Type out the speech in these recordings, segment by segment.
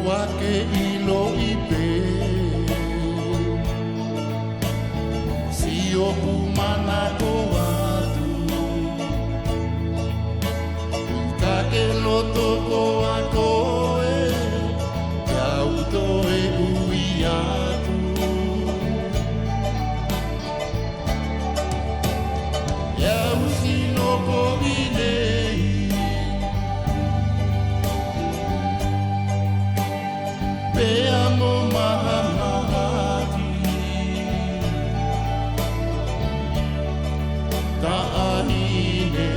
Ua ke ilo I pe Si o kumana ko atu Ka ke loto ko a koe Ke auto e ui atu Iau sino ko inei Pe amo maha mahaki Ta ahine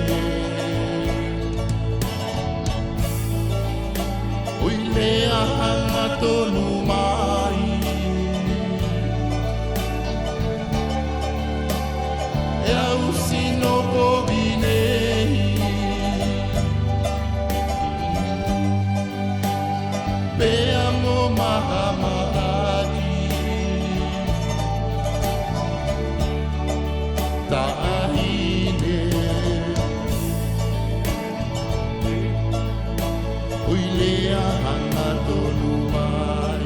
Ui lea hanga tonu mai E au sino ko vinei Pe amo maha mahaki Ta ahine Ui lea hanga tonu mai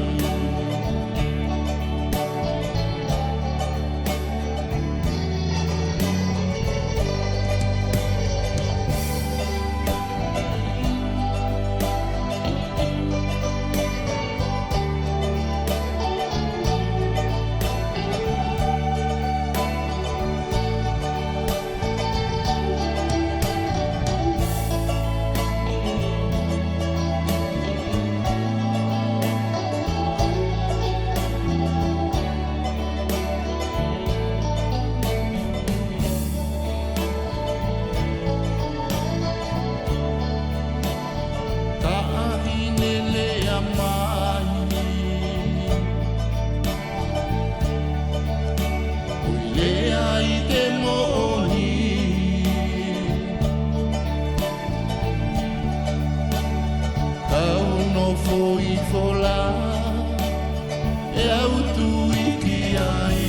Foi fola e au tu iki ai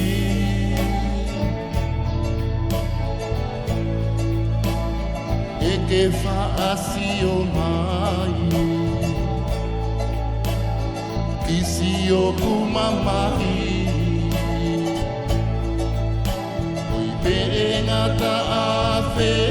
E ke faasi o mai Kisi o kumamahi Ui pe ngata a fe